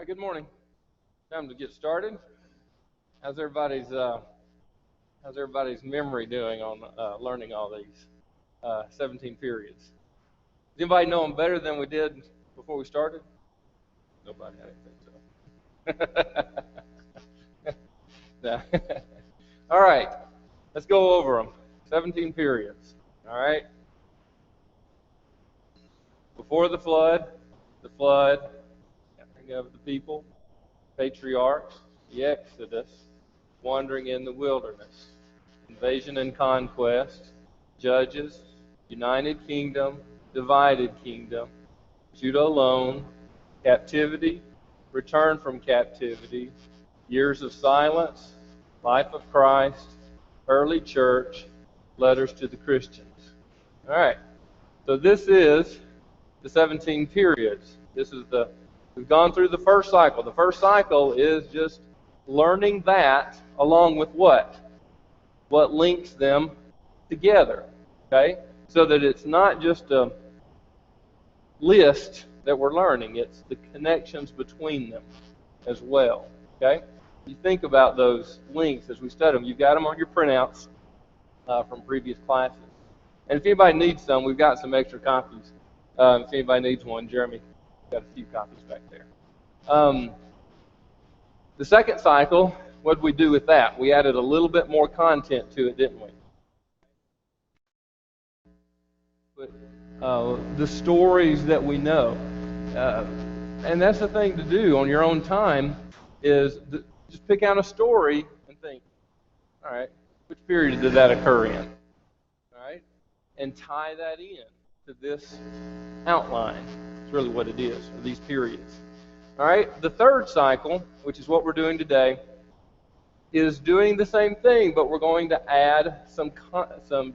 right, good morning. Time to get started. How's everybody's memory doing on learning all these 17 periods? Does anybody know them better than we did before we started? Nobody, I didn't think so. No. All right, let's go over them. 17 periods. All right. Before the flood, gathering of the people, patriarchs, the Exodus, wandering in the wilderness, invasion and conquest, judges, united kingdom, divided kingdom, Judah alone, captivity, return from captivity, years of silence, life of Christ, early church, letters to the Christians. All right, so this is the 17 periods. We've gone through the first cycle. The first cycle is just learning that along with what? What links them together, okay? So that it's not just a list that we're learning. It's the connections between them as well, okay? You think about those links as we study them. You've got them on your printouts from previous classes. And if anybody needs some, we've got some extra copies. If anybody needs one, Jeremy got a few copies back there. The second cycle, what did we do with that? We added a little bit more content to it, didn't we? The stories that we know. And that's the thing to do on your own time is just pick out a story and think, all right, which period did that occur in? All right? And tie that in to this outline. It's really what it is, for these periods. All right, the third cycle, which is what we're doing today, is doing the same thing, but we're going to add some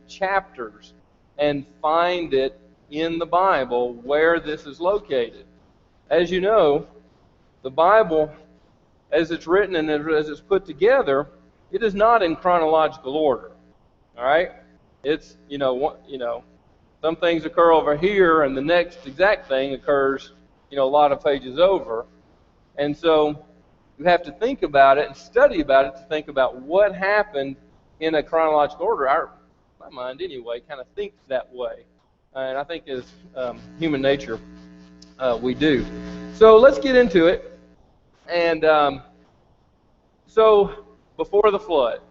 chapters and find it in the Bible where this is located. As you know, the Bible, as it's written and as it's put together, it is not in chronological order. All right, it's some things occur over here, and the next exact thing occurs, a lot of pages over. And so you have to think about it and study about it to think about what happened in a chronological order. My mind, anyway, kind of thinks that way. And I think as human nature, we do. So let's get into it. And so before the flood,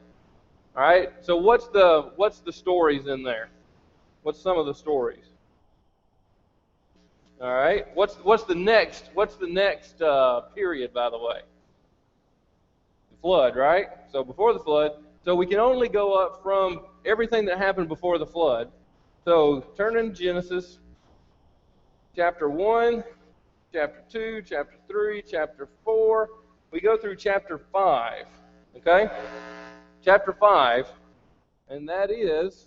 all right? So what's the stories in there? What's some of the stories? All right. What's the next period, by the way? The flood, right? So before the flood. So we can only go up from everything that happened before the flood. So turn in Genesis, chapter 1, chapter 2, chapter 3, chapter 4. We go through chapter 5. Okay? Chapter 5, and that is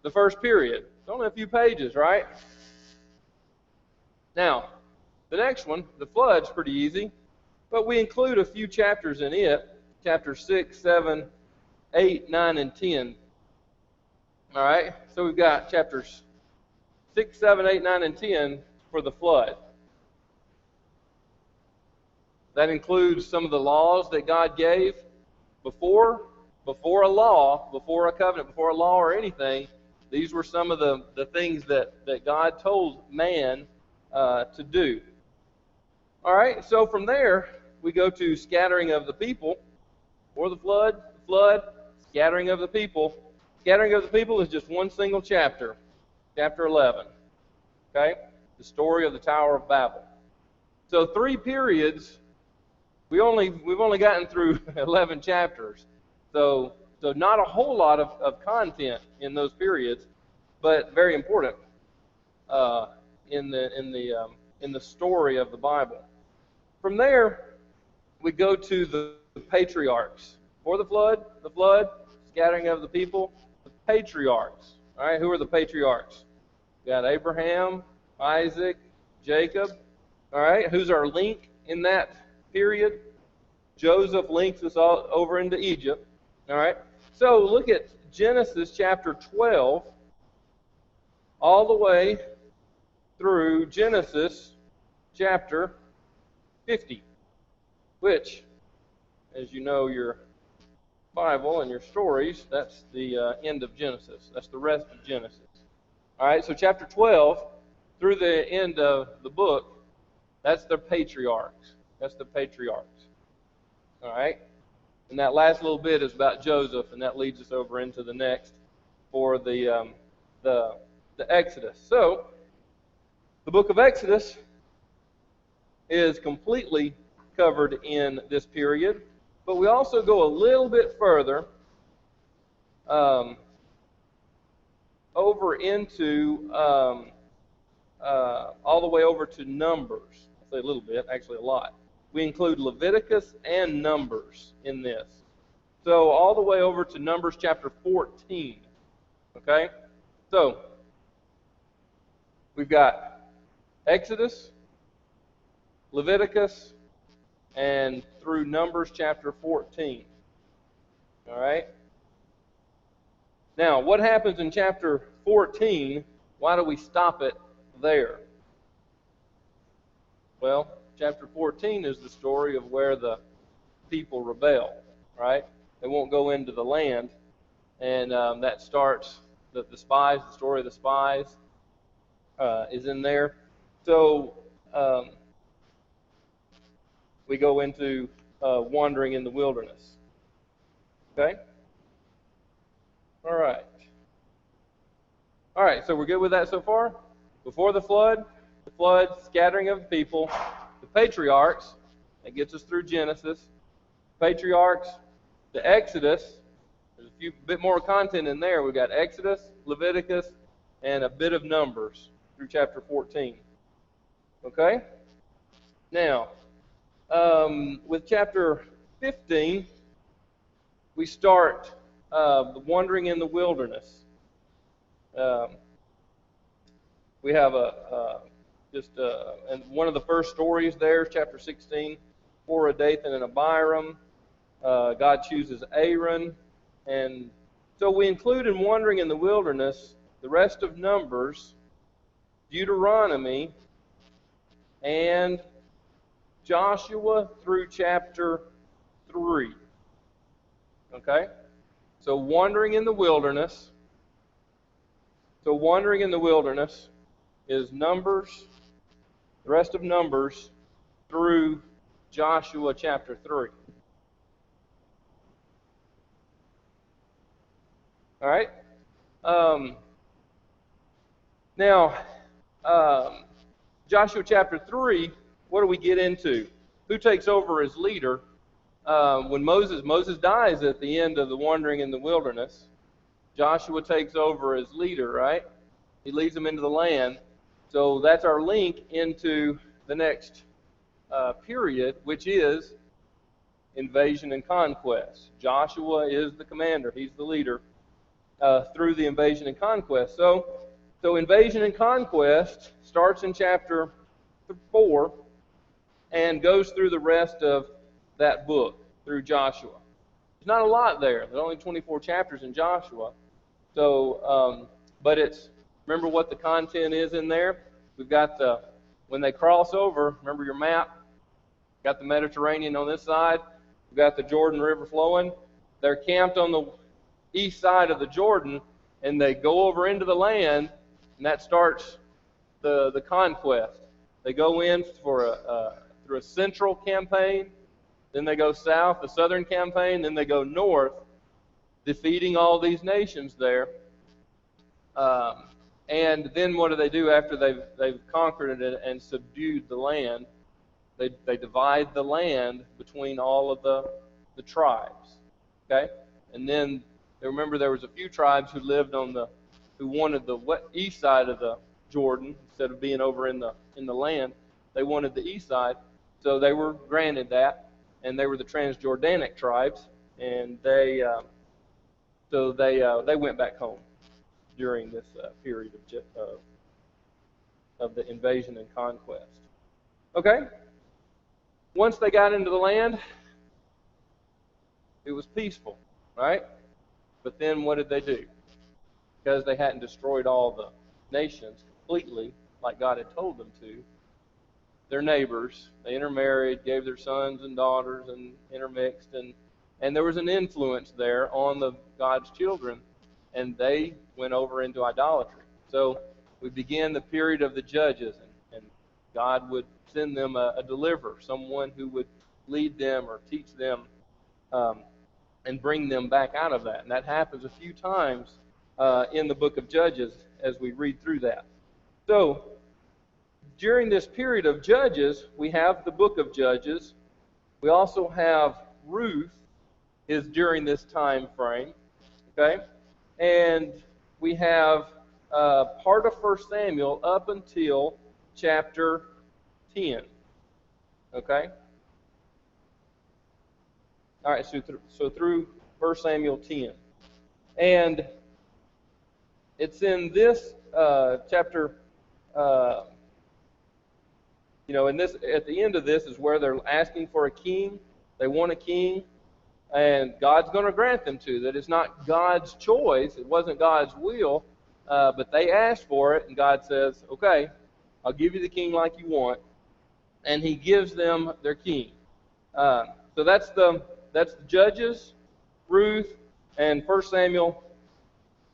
the first period. It's only a few pages, right? Now, the next one, the flood's pretty easy, but we include a few chapters in it, chapters 6, 7, 8, 9, and 10. All right? So we've got chapters 6, 7, 8, 9, and 10 for the flood. That includes some of the laws that God gave before a law, before a covenant, before a law or anything. These were some of the things that God told man to do. All right, so from there, we go to scattering of the people. Before the flood, scattering of the people. Scattering of the people is just one single chapter, chapter 11. Okay, the story of the Tower of Babel. So 3 periods. We've only gotten through 11 chapters. So not a whole lot of content in those periods, but very important in the story of the Bible. From there, we go to the patriarchs. Before the flood, scattering of the people, the patriarchs. All right, who are the patriarchs? We got Abraham, Isaac, Jacob. All right, who's our link in that period? Joseph links us all over into Egypt. All right, so look at Genesis chapter 12 all the way through Genesis chapter 50. which, as you know, your Bible and your stories, that's the end of Genesis. That's the rest of Genesis. All right, so chapter 12 through the end of the book, that's the patriarchs. That's the patriarchs. All right? And that last little bit is about Joseph, and that leads us over into the next for the Exodus. So, the book of Exodus is completely covered in this period, but we also go a little bit further over into all the way over to Numbers. I'll say a little bit, actually a lot. We include Leviticus and Numbers in this. So all the way over to Numbers chapter 14. Okay? So, we've got Exodus, Leviticus, and through Numbers chapter 14. All right? Now, what happens in chapter 14? Why do we stop it there? Well, chapter 14 is the story of where the people rebel, right? They won't go into the land, and that starts the spies. The story of the spies is in there. So we go into wandering in the wilderness. Okay? All right, so we're good with that so far? Before the flood, scattering of the people, the patriarchs, that gets us through Genesis, patriarchs, the Exodus, there's a bit more content in there. We've got Exodus, Leviticus, and a bit of Numbers through chapter 14. Okay? Now, with chapter 15, we start the wandering in the wilderness. We have and one of the first stories there is chapter 16, Korah, Dathan, and Abiram. God chooses Aaron. And so we include in wandering in the wilderness the rest of Numbers, Deuteronomy, and Joshua through chapter 3. Okay? So wandering in the wilderness. So wandering in the wilderness is Numbers, the rest of Numbers, through Joshua chapter 3. All right? Now, Joshua chapter 3, what do we get into? Who takes over as leader? When Moses dies at the end of the wandering in the wilderness, Joshua takes over as leader, right? He leads them into the land. So that's our link into the next period, which is invasion and conquest. Joshua is the commander. He's the leader through the invasion and conquest. So invasion and conquest starts in chapter 4 and goes through the rest of that book, through Joshua. There's not a lot there. There's only 24 chapters in Joshua. So, but remember what the content is in there? We've got when they cross over, remember your map? Got the Mediterranean on this side. We've got the Jordan River flowing. They're camped on the east side of the Jordan, and they go over into the land, and that starts the conquest. They go in through a central campaign, then they go south, the southern campaign, then they go north, defeating all these nations there. And then what do they do after they've conquered it and subdued the land? They divide the land between all of the tribes. Okay? And then remember there was a few tribes who wanted the east side of the Jordan instead of being over in the land. They wanted the east side, so they were granted that, and they were the Transjordanic tribes, and they went back home during this period of the invasion and conquest. Okay? Once they got into the land, it was peaceful, right? But then what did they do? Because they hadn't destroyed all the nations completely like God had told them to, their neighbors. They intermarried, gave their sons and daughters, and intermixed, and there was an influence there on God's children, and they went over into idolatry. So we began the period of the judges, and God would send them a deliverer, someone who would lead them or teach them and bring them back out of that. And that happens a few times in the book of Judges as we read through that. So during this period of Judges, we have the book of Judges. We also have Ruth is during this time frame, okay? And we have part of 1 Samuel up until chapter 10, okay? All right, so through 1 Samuel 10. And it's in this chapter, in this, at the end of this is where they're asking for a king. They want a king, and God's going to grant them to. That it's not God's choice. It wasn't God's will, but they asked for it, and God says, okay, I'll give you the king like you want. And he gives them their king. So that's the Judges, Ruth, and 1 Samuel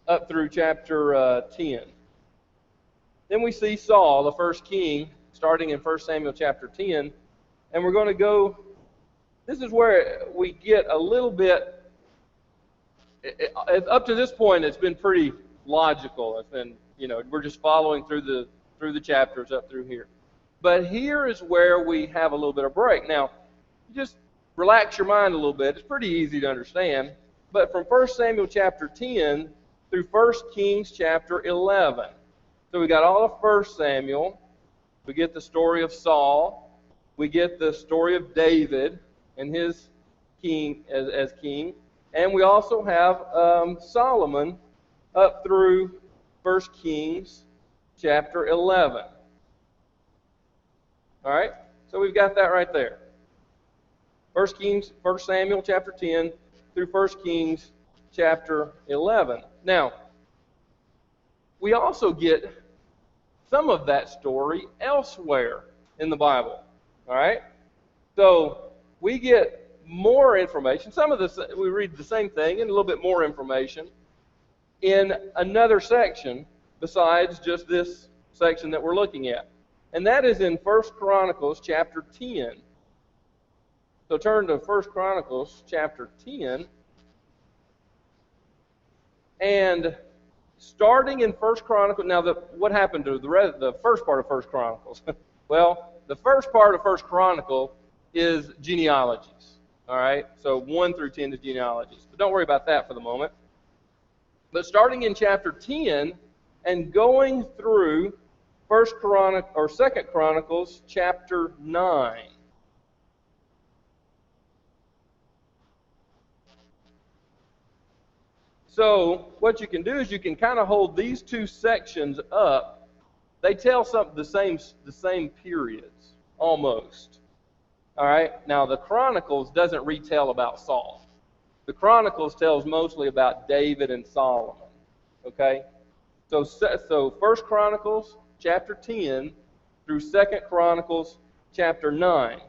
up through chapter 10. Then we see Saul, the first king, starting in 1 Samuel chapter 10. And we're going to go, this is where we get a little bit, up to this point it's been pretty logical. It's been, we're just following through the chapters up through here. But here is where we have a little bit of break. Now, just relax your mind a little bit. It's pretty easy to understand. But from 1 Samuel chapter 10 through 1 Kings chapter 11. So we got all of 1 Samuel. We get the story of Saul. We get the story of David and his king as king. And we also have Solomon up through 1 Kings chapter 11. All right? So we've got that right there. 1 Samuel chapter 10 through 1 Kings chapter 11. Now, we also get some of that story elsewhere in the Bible. All right? So we get more information. Some of this, we read the same thing and a little bit more information in another section besides just this section that we're looking at. And that is in 1 Chronicles chapter 10. So turn to 1 Chronicles chapter 10. And starting in 1 Chronicles, now what happened to the first part of 1 Chronicles? Well, the first part of 1 Chronicle is genealogies. All right? So 1 through 10 is genealogies. But don't worry about that for the moment. But starting in chapter 10 and going through 2 Chronicles chapter 9. So what you can do is you can kind of hold these two sections up. They tell the same periods, almost. All right? Now, the Chronicles doesn't retell about Saul. The Chronicles tells mostly about David and Solomon. Okay? So 1 Chronicles chapter 10 through 2 Chronicles chapter 9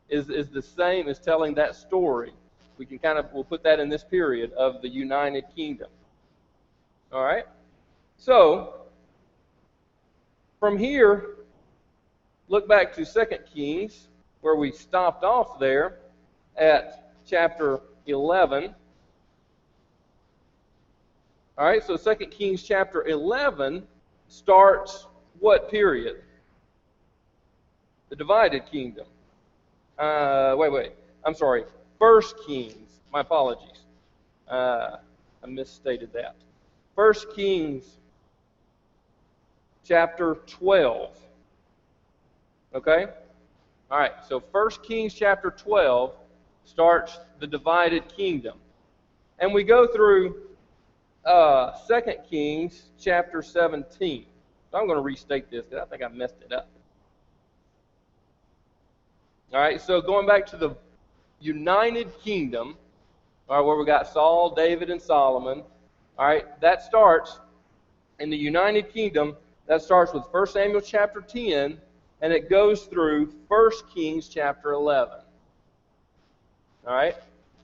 is the same as telling that story. We'll put that in this period of the United Kingdom. All right? So, from here, look back to 2 Kings, where we stopped off there at chapter 11. All right, so 2 Kings chapter 11 starts what period? The divided kingdom. I'm sorry. 1 Kings. My apologies. I misstated that. 1 Kings chapter 12. Okay? All right, so 1 Kings chapter 12 starts the divided kingdom. And we go through 2 Kings chapter 17. So I'm going to restate this because I think I messed it up. All right, so going back to the United Kingdom, all right, where we got Saul, David, and Solomon. All right, that starts in the United Kingdom. That starts with 1 Samuel chapter 10 and it goes through 1 Kings chapter 11. All right?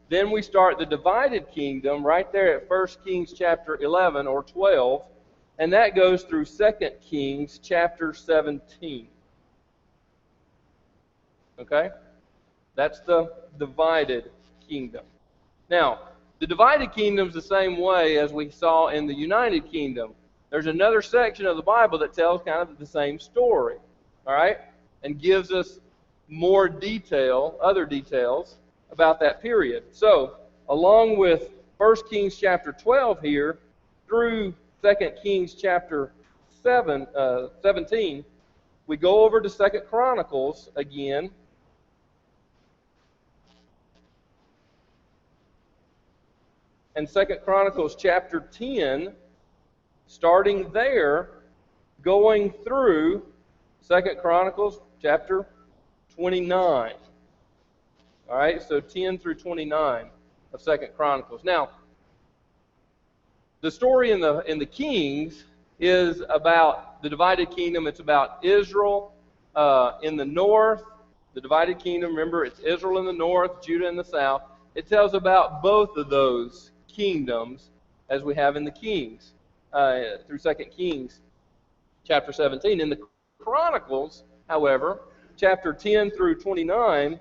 Then we start the divided kingdom right there at 1 Kings chapter 11 or 12, and that goes through 2 Kings chapter 17. Okay? That's the divided kingdom. Now, the divided kingdom is the same way as we saw in the united kingdom. There's another section of the Bible that tells kind of the same story, all right, and gives us more detail, other details about that period. So, along with 1 Kings chapter 12 here through 2 Kings chapter 17, we go over to 2 Chronicles again. And 2 Chronicles chapter 10, starting there, going through 2 Chronicles chapter 29. All right, so 10 through 29 of 2 Chronicles. Now, the story in the Kings is about the divided kingdom. It's about Israel in the north. The divided kingdom, remember, it's Israel in the north, Judah in the south. It tells about both of those kingdoms as we have in the Kings through 2 Kings chapter 17. In the Chronicles, however, chapter 10 through 29,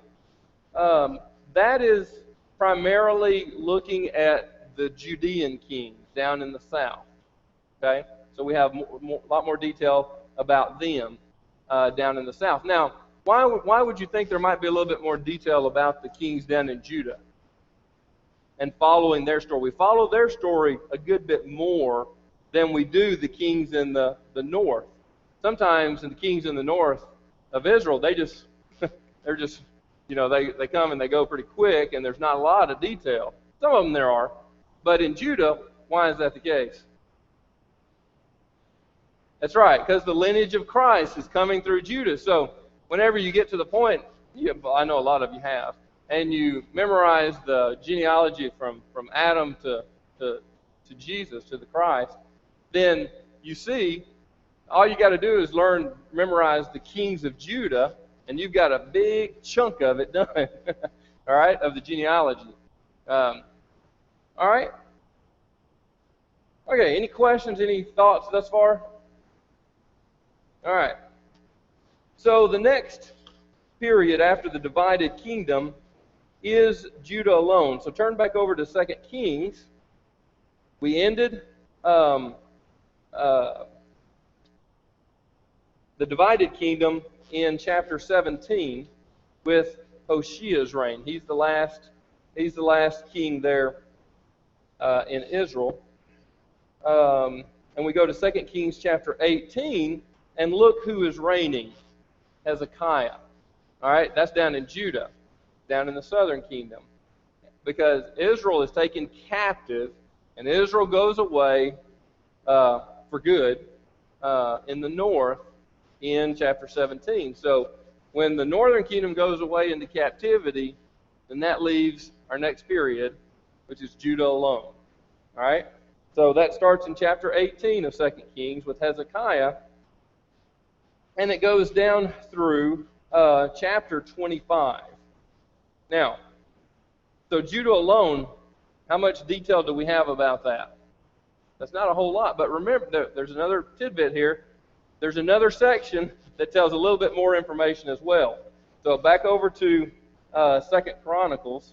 that is primarily looking at the Judean kings down in the south. Okay, so we have a lot more detail about them down in the south. Now, why would you think there might be a little bit more detail about the kings down in Judah and following their story? We follow their story a good bit more than we do the kings in the north. Sometimes in the kings in the north of Israel, they're just they come and they go pretty quick, and there's not a lot of detail. Some of them there are, but in Judah, why is that the case? That's right, because the lineage of Christ is coming through Judah. So whenever you get to the point, I know a lot of you have, and you memorize the genealogy from Adam to Jesus, to the Christ, then you see all you got to do is memorize the kings of Judah, and you've got a big chunk of it done, all right, of the genealogy. All right? Okay, any questions, any thoughts thus far? All right. So the next period after the divided kingdom is Judah alone. So turn back over to 2 Kings. We ended the divided kingdom in chapter 17 with Hoshea's reign. He's the last king there in Israel. And we go to 2 Kings chapter 18 and look who is reigning. Hezekiah. All right, that's down in Judah, down in the southern kingdom. Because Israel is taken captive, and Israel goes away for good in the north in chapter 17. So when the northern kingdom goes away into captivity, then that leaves our next period, which is Judah alone. All right? So that starts in chapter 18 of 2 Kings with Hezekiah, and it goes down through chapter 25. Now, so Judah alone, how much detail do we have about that? That's not a whole lot, but remember, there's another tidbit here. There's another section that tells a little bit more information as well. So back over to 2 Chronicles.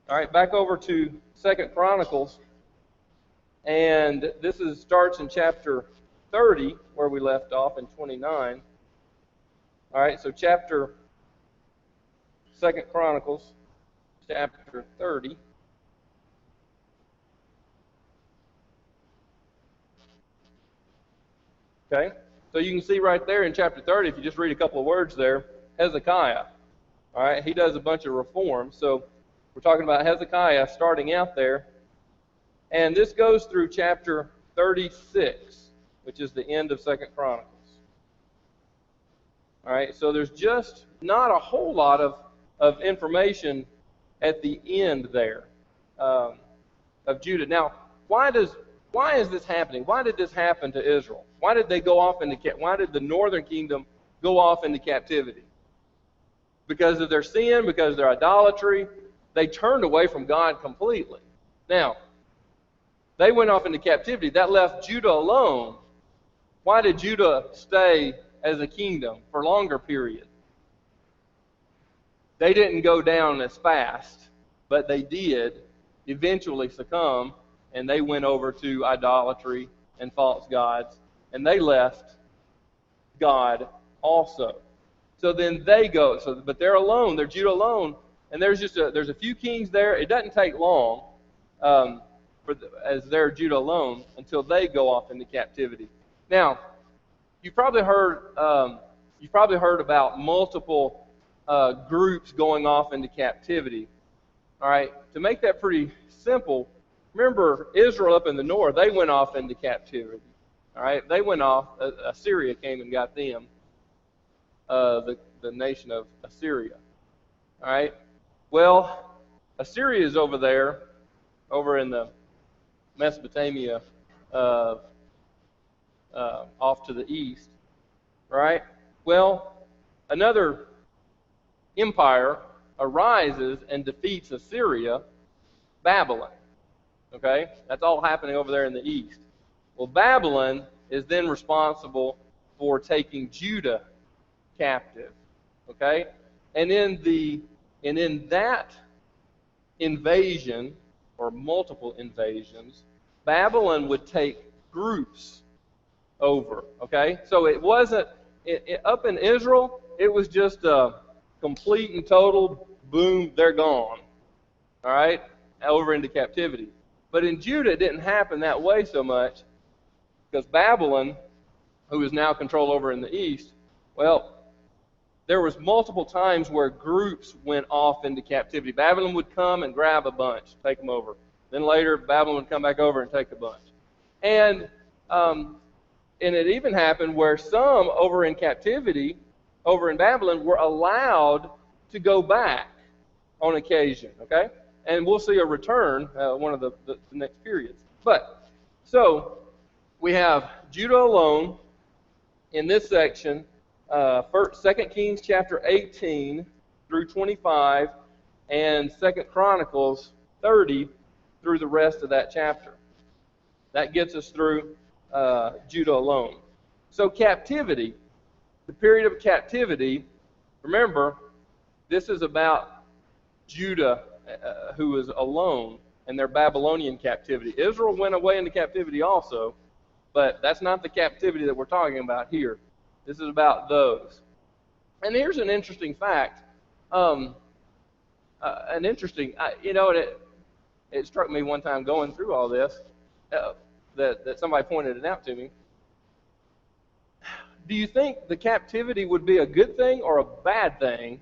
All right, back over to 2 Chronicles. And this starts in chapter 30, where we left off in 29. All right, so 2 Chronicles, chapter 30. Okay, so you can see right there in chapter 30, if you just read a couple of words there, Hezekiah. All right, he does a bunch of reforms. So we're talking about Hezekiah starting out there. And this goes through chapter 36, which is the end of 2 Chronicles. All right, so there's just not a whole lot of information at the end there of Judah. Now, why is this happening? Why did this happen to Israel? Why did they go off into why did the northern kingdom go off into captivity? Because of their sin, because of their idolatry. They turned away from God completely. Now, they went off into captivity. That left Judah alone. Why did Judah stay as a kingdom for a longer period? They didn't go down as fast, but they did eventually succumb, and they went over to idolatry and false gods, and they left God also. So then they go. But they're alone. They're Judah alone, and there's a few kings there. It doesn't take long as they're Judah alone until they go off into captivity. Now, you've probably heard about multiple groups going off into captivity. All right, to make that pretty simple, remember Israel up in the north, they went off into captivity. All right, they went off. Assyria came and got them, the nation of Assyria. All right, well, Assyria is over there, over in the Mesopotamia, off to the east. Right? Well, another empire arises and defeats Assyria, Babylon. Okay? That's all happening over there in the east. Well, Babylon is then responsible for taking Judah captive. Okay? And in that invasion, or multiple invasions, Babylon would take groups over. Okay? So it wasn't, up in Israel, it was just a complete and total boom, they're gone. All right? Over into captivity. But in Judah, it didn't happen that way so much, because Babylon, who is now controlled over in the east, well, there was multiple times where groups went off into captivity. Babylon would come and grab a bunch, take them over. Then later, Babylon would come back over and take a bunch. And it even happened where some over in captivity, over in Babylon, were allowed to go back on occasion, okay? And we'll see a return, one of the next periods. But, so, we have Judah alone in this section, 2 Kings chapter 18 through 25, and 2 Chronicles 30 through the rest of that chapter. That gets us through Judah alone. So captivity, the period of captivity, remember, this is about Judah who is alone and their Babylonian captivity. Israel went away into captivity also, but that's not the captivity that we're talking about here. This is about those. And here's an interesting fact. It struck me one time going through all this, that somebody pointed it out to me. Do you think the captivity would be a good thing or a bad thing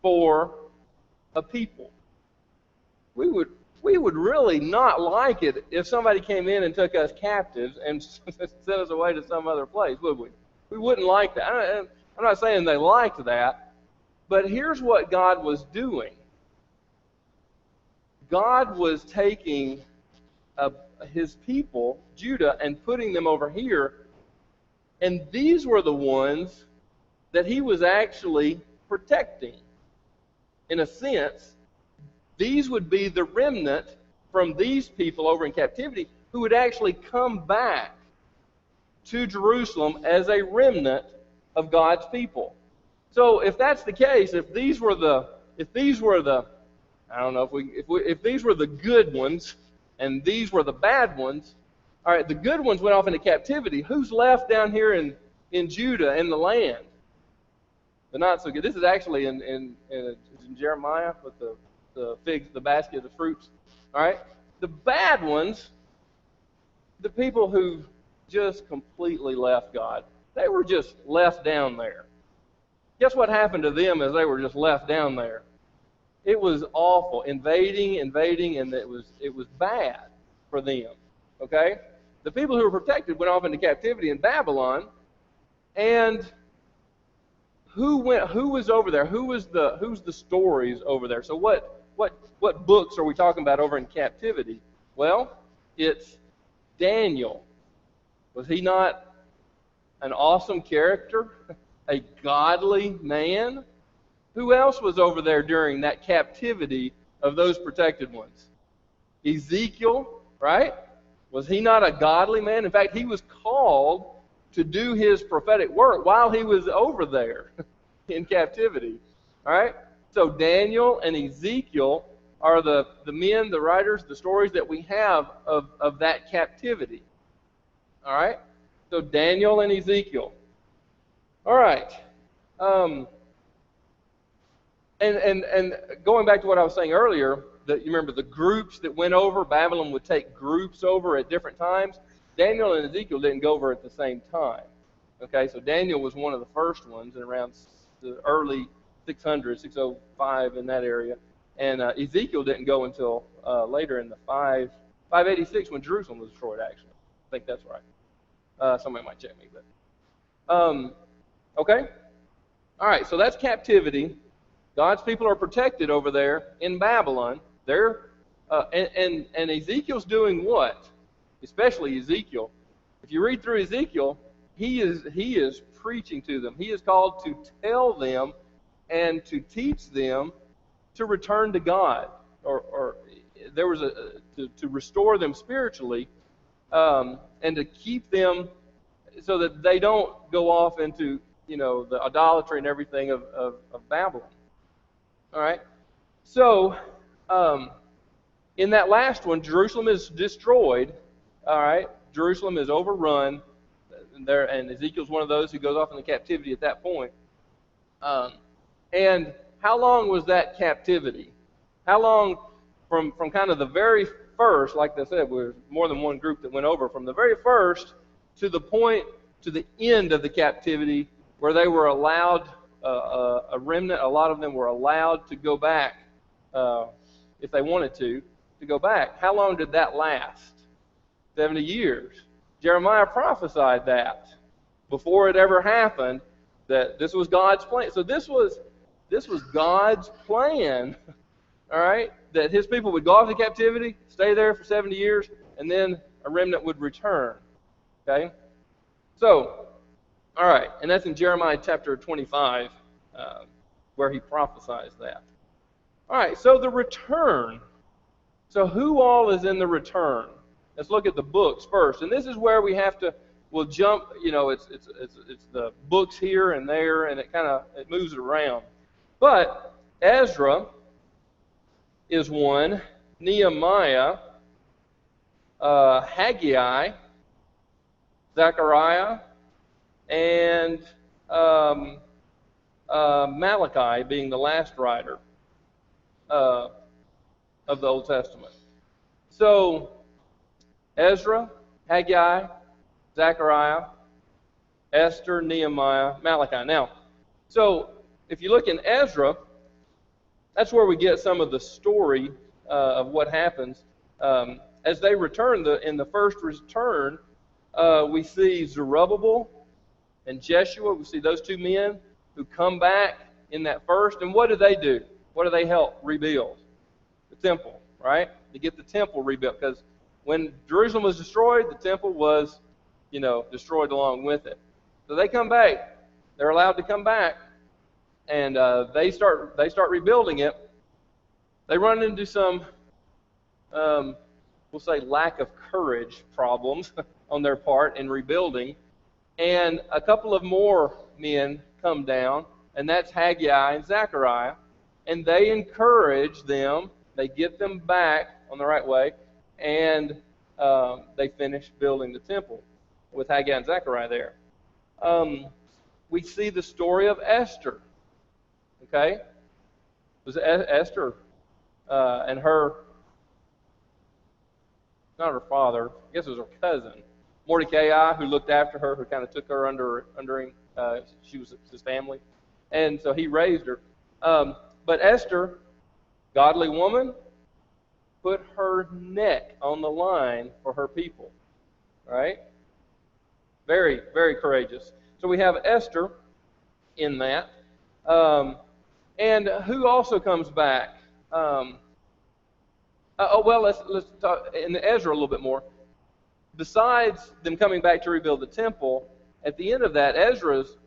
for a people? We would really not like it if somebody came in and took us captives and sent us away to some other place, would we? We wouldn't like that. I'm not saying they liked that, but here's what God was doing. God was taking his people, Judah, and putting them over here, and these were the ones that he was actually protecting. In a sense, these would be the remnant from these people over in captivity who would actually come back to Jerusalem as a remnant of God's people. So if that's the case, if these were the I don't know if these were the good ones and these were the bad ones, all right, the good ones went off into captivity. Who's left down here in Judah in the land? The not so good. This is actually in Jeremiah with the figs, the basket of fruits. All right, the bad ones, the people who just completely left God, they were just left down there. Guess what happened to them as they were just left down there? It was awful, invading, and it was bad for them. Okay, the people who were protected went off into captivity in Babylon, and who was over there? Who's the stories over there? So what books are we talking about over in captivity? Well, it's Daniel. Was he not an awesome character, a godly man. Who else was over there during that captivity of those protected ones? Ezekiel, right? Was he not a godly man? In fact, he was called to do his prophetic work while he was over there in captivity. All right? So Daniel and Ezekiel are the men, the writers, the stories that we have of that captivity. All right? So Daniel and Ezekiel. All right. And going back to what I was saying earlier, that you remember the groups that went over, Babylon would take groups over at different times. Daniel and Ezekiel didn't go over at the same time. Okay, so Daniel was one of the first ones in around the early 600, 605 in that area. And Ezekiel didn't go until later in the 586 when Jerusalem was destroyed, actually. I think that's right. Somebody might check me. But okay? All right, so that's captivity. God's people are protected over there in Babylon. They're and Ezekiel's doing what? Especially Ezekiel. If you read through Ezekiel, he is preaching to them. He is called to tell them and to teach them to return to God, or there was to restore them spiritually, and to keep them so that they don't go off into the idolatry and everything of Babylon. All right. So in that last one, Jerusalem is destroyed. All right. Jerusalem is overrun. And Ezekiel's one of those who goes off into captivity at that point. And how long was that captivity? How long from kind of the very first, like I said, there was more than one group that went over, from the very first to the point, to the end of the captivity, where they were allowed, a remnant, a lot of them were allowed to go back, if they wanted to go back. How long did that last? 70 years. Jeremiah prophesied that before it ever happened, that this was God's plan. So this was God's plan, all right, that his people would go off to captivity, stay there for 70 years, and then a remnant would return. Okay? So, all right, and that's in Jeremiah chapter 25, where he prophesies that. All right, so the return. So who all is in the return? Let's look at the books first. And this is where we'll jump, it's the books here and there, and it moves it around. But Ezra is one, Nehemiah, Haggai, Zechariah, and Malachi being the last writer of the Old Testament. So Ezra, Haggai, Zechariah, Esther, Nehemiah, Malachi. Now, so if you look in Ezra, that's where we get some of the story of what happens. As they return, in the first return, we see Zerubbabel and Jeshua. We see those two men who come back in that first. And what do they do? What do they help rebuild? The temple, right? To get the temple rebuilt. Because when Jerusalem was destroyed, the temple was, destroyed along with it. So they come back. They're allowed to come back, and they start rebuilding it. They run into some, we'll say, lack of courage problems on their part in rebuilding, and a couple of more men come down, and that's Haggai and Zechariah, and they encourage them. They get them back on the right way. And they finished building the temple with Haggai and Zechariah there. We see the story of Esther. Okay? It was Esther and her, not her father, I guess it was her cousin, Mordecai, who looked after her, who kind of took her under him. She was his family. And so he raised her. But Esther, godly woman, put her neck on the line for her people. Right? Very, very courageous. So we have Esther in that. And who also comes back? Let's talk in Ezra a little bit more. Besides them coming back to rebuild the temple, at the end of that, Ezra's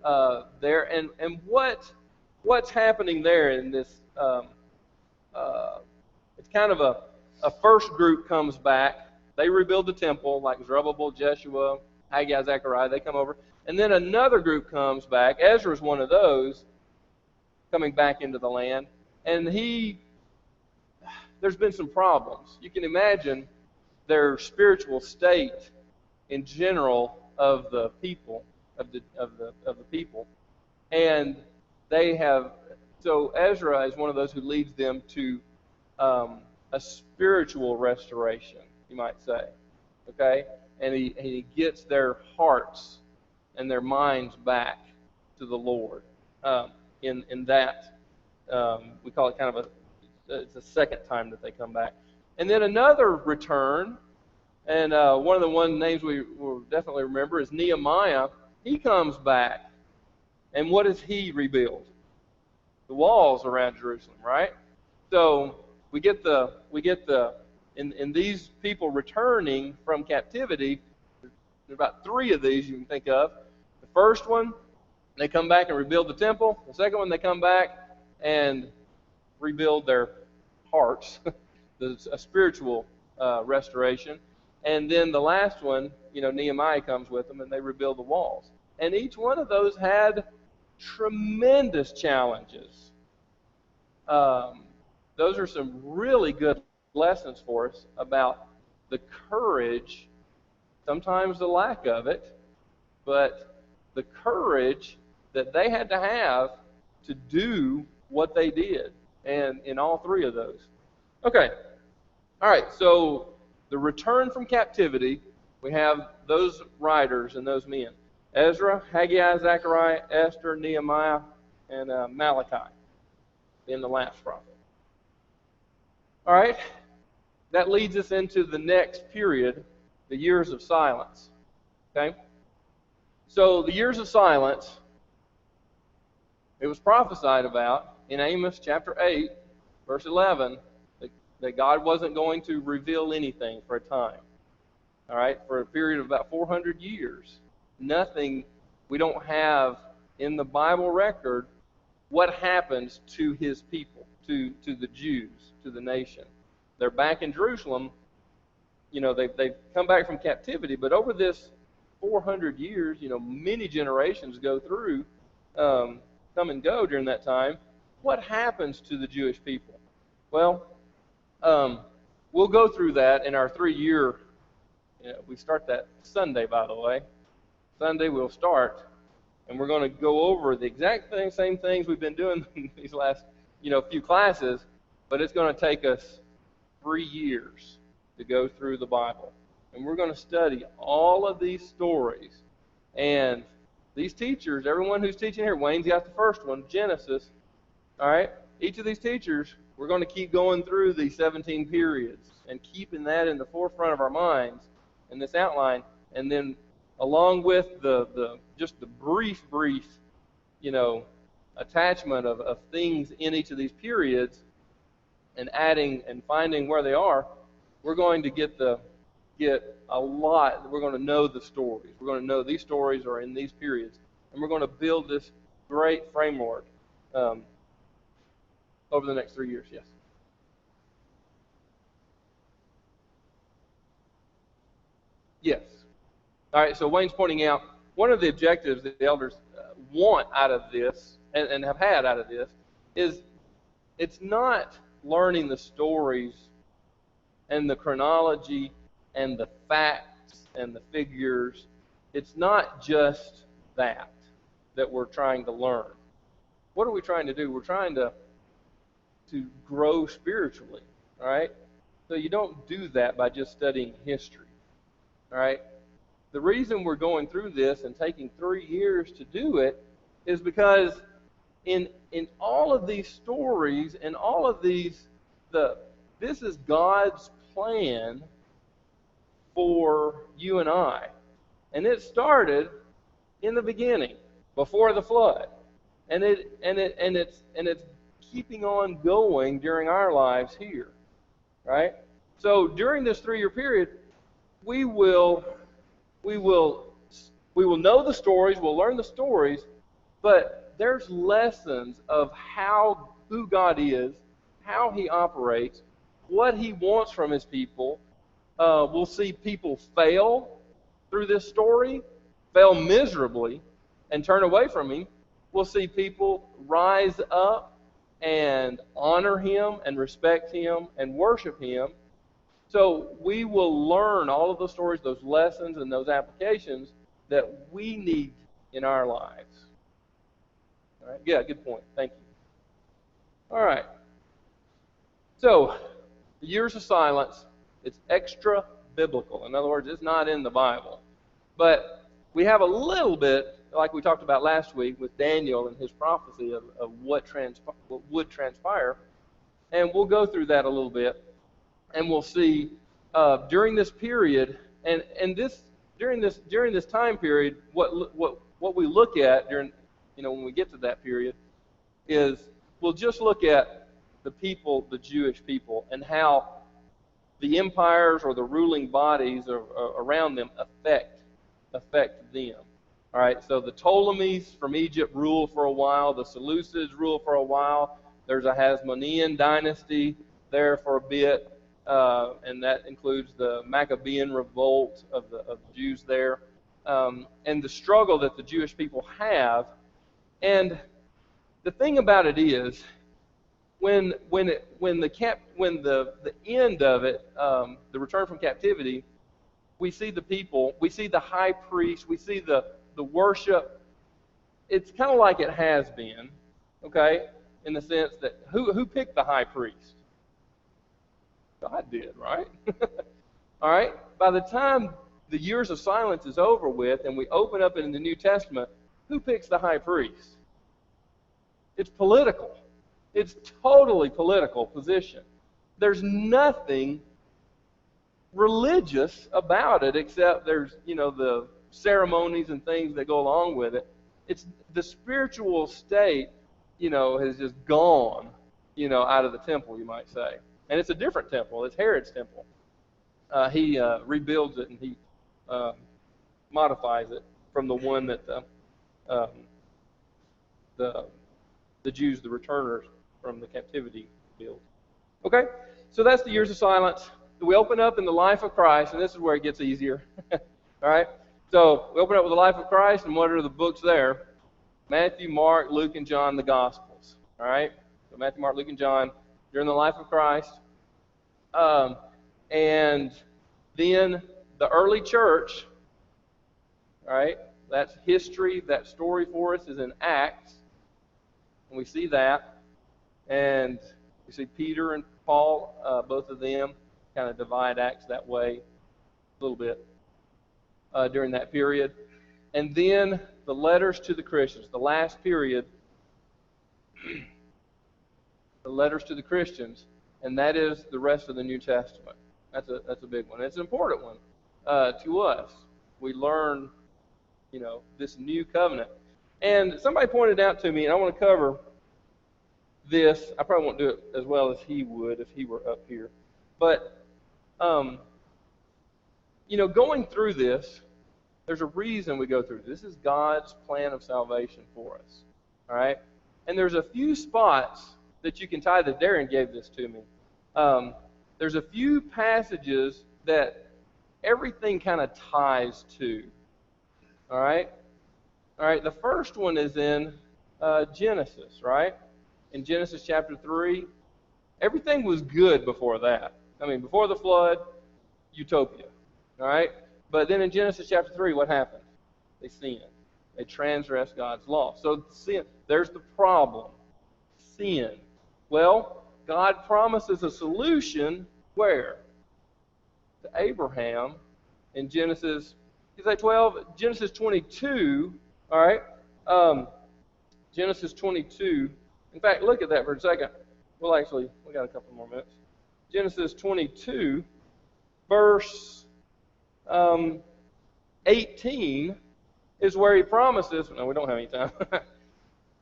there, and what's happening there in this? It's kind of a first group comes back. They rebuild the temple, like Zerubbabel, Jeshua, Haggai, Zechariah. They come over, and then another group comes back. Ezra's one of those coming back into the land, and there's been some problems. You can imagine their spiritual state in general of the people, of the people, and they have. So Ezra is one of those who leads them to a spiritual restoration, you might say, okay? And he gets their hearts and their minds back to the Lord. In that, we call it kind of it's the second time that they come back. And then another return, and one of the names we will definitely remember is Nehemiah. He comes back, and what does he rebuild? The walls around Jerusalem, right? So we get in these people returning from captivity. There are about 3 of these you can think of. The first one, they come back and rebuild the temple. The second one, they come back and rebuild their hearts, a spiritual restoration. And then the last one, Nehemiah comes with them, and they rebuild the walls. And each one of those had tremendous challenges. Those are some really good lessons for us about the courage, sometimes the lack of it, but the courage that they had to have to do what they did, and in all 3 of those. Okay, all right, so the return from captivity, we have those writers and those men. Ezra, Haggai, Zechariah, Esther, Nehemiah, and Malachi, being the last prophet. All right, that leads us into the next period, the years of silence. Okay? So the years of silence, it was prophesied about in Amos chapter 8, verse 11, that God wasn't going to reveal anything for a time. All right, for a period of about 400 years. Nothing, we don't have in the Bible record what happens to his people, to the Jews, to the nation. They're back in Jerusalem. They've come back from captivity, but over this 400 years, many generations go through, come and go during that time. What happens to the Jewish people? Well, we'll go through that in our 3-year. We start that Sunday, by the way. Sunday we'll start, and we're going to go over the exact same things we've been doing these last, few classes, but it's going to take us 3 years to go through the Bible. And we're going to study all of these stories. And these teachers, everyone who's teaching here, Wayne's got the first one, Genesis. All right? Each of these teachers, we're going to keep going through these 17 periods and keeping that in the forefront of our minds in this outline. And then along with just the brief, attachment of things in each of these periods, and adding and finding where they are, we're going to get a lot. We're going to know the stories. We're going to know these stories are in these periods, and we're going to build this great framework over the next 3 years. Yes. Yes. All right. So Wayne's pointing out one of the objectives that the elders want out of this and have had out of this is it's not learning the stories and the chronology and the facts and the figures. It's not just that we're trying to learn. What are we trying to do? We're trying to grow spiritually, all right? So you don't do that by just studying history, all right? The reason we're going through this and taking 3 years to do it is because in all of these stories and all of these, this is God's plan for you and I. And it started in the beginning, before the flood. And it's keeping on going during our lives here. Right? So during this 3-year period, we will We will know the stories, we'll learn the stories, but there's lessons of who God is, how He operates, what He wants from His people. We'll see people fail through this story, fail miserably, and turn away from Him. We'll see people rise up and honor Him and respect Him and worship Him. So we will learn all of those stories, those lessons, and those applications that we need in our lives. All right? Yeah, good point. Thank you. All right. So, the years of silence, it's extra biblical. In other words, it's not in the Bible. But we have a little bit, like we talked about last week with Daniel and his prophecy of what would transpire. And we'll go through that a little bit. And we'll see during this period, during this time period, what we look at when we get to that period is we'll just look at the people, the Jewish people, and how the empires or the ruling bodies around them affect them. All right, so the Ptolemies from Egypt rule for a while. The Seleucids rule for a while. There's a Hasmonean dynasty there for a bit. And that includes the Maccabean revolt of the Jews there, and the struggle that the Jewish people have. And the thing about it is, when the end of it, the return from captivity, we see the people, we see the high priest, we see the worship. It's kind of like it has been, okay, in the sense that who picked the high priest? God did, right? All right? By the time the years of silence is over with and we open up in the New Testament, who picks the high priest? It's political. It's totally political position. There's nothing religious about it except there's, the ceremonies and things that go along with it. It's the spiritual state, has just gone, out of the temple, you might say. And it's a different temple. It's Herod's temple. He rebuilds it and he modifies it from the one that the Jews, the returners from the captivity, built. Okay, so that's the years of silence. We open up in the life of Christ, and this is where it gets easier. All right, so we open up with the life of Christ, and what are the books there? Matthew, Mark, Luke, and John, the Gospels. All right, so Matthew, Mark, Luke, and John during the life of Christ. And then the early church, all right, that's history, that story for us is in Acts. And we see that. And we see Peter and Paul, both of them, kind of divide Acts that way a little bit during that period. And then the letters to the Christians, the last period, the letters to the Christians, and that is the rest of the New Testament. That's a big one. It's an important one to us. We learn, this new covenant. And somebody pointed out to me, and I want to cover this. I probably won't do it as well as he would if he were up here. But, going through this, there's a reason we go through this. This is God's plan of salvation for us. All right? And there's a few spots that you can tie that. Darren gave this to me. There's a few passages that everything kind of ties to. All right? All right, the first one is in Genesis, right? In Genesis chapter 3. Everything was good before that. Before the flood, utopia. All right? But then in Genesis chapter 3, what happened? They sinned. They transgressed God's law. So sin, there's the problem. Sin. Well, God promises a solution where? To Abraham in Genesis, you say 12? Genesis 22, all right? Genesis 22. In fact, look at that for a second. We got a couple more minutes. Genesis 22, verse 18 is where he promises, no, we don't have any time.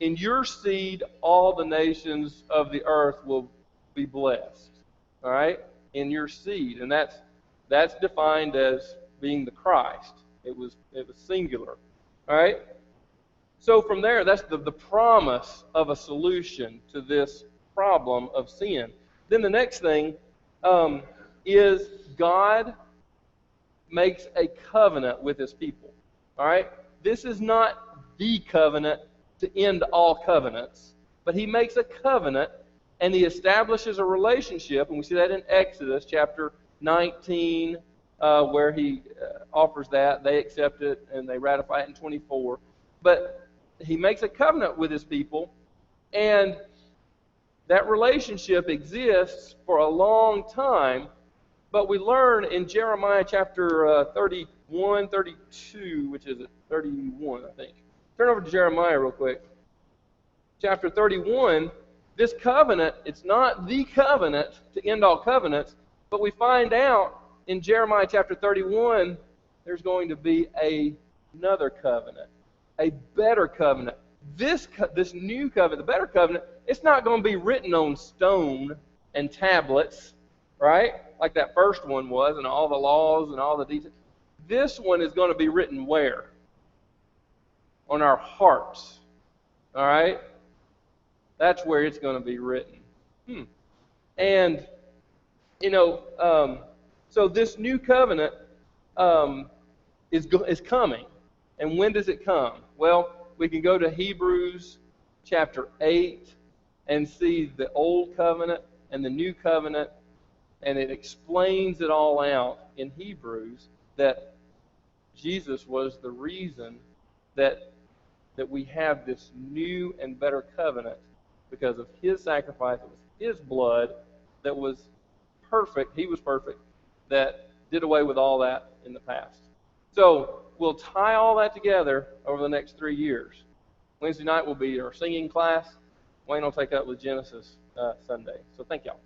In your seed, all the nations of the earth will be blessed. All right? In your seed. And that's defined as being the Christ. It was singular. All right? So from there, that's the promise of a solution to this problem of sin. Then the next thing is God makes a covenant with his people. All right? This is not the covenant to end all covenants, but he makes a covenant and he establishes a relationship, and we see that in Exodus chapter 19, where he offers that. They accept it and they ratify it in 24. But he makes a covenant with his people, and that relationship exists for a long time. But we learn in Jeremiah chapter 31, 32, which is it? 31, I think. Turn over to Jeremiah real quick. Chapter 31, this covenant, it's not the covenant to end all covenants, but we find out in Jeremiah chapter 31, there's going to be another covenant, a better covenant. This new covenant, the better covenant, it's not going to be written on stone and tablets, right? Like that first one was, and all the laws and all the details. This one is going to be written where? On our hearts. All right? That's where it's going to be written. And, so this new covenant is coming. And when does it come? Well, we can go to Hebrews chapter 8 and see the old covenant and the new covenant, and it explains it all out in Hebrews that Jesus was the reason that we have this new and better covenant because of his sacrifice. It was his blood that was perfect. He was perfect, that did away with all that in the past. So we'll tie all that together over the next 3 years. Wednesday night will be our singing class. Wayne will take up with Genesis Sunday. So thank y'all.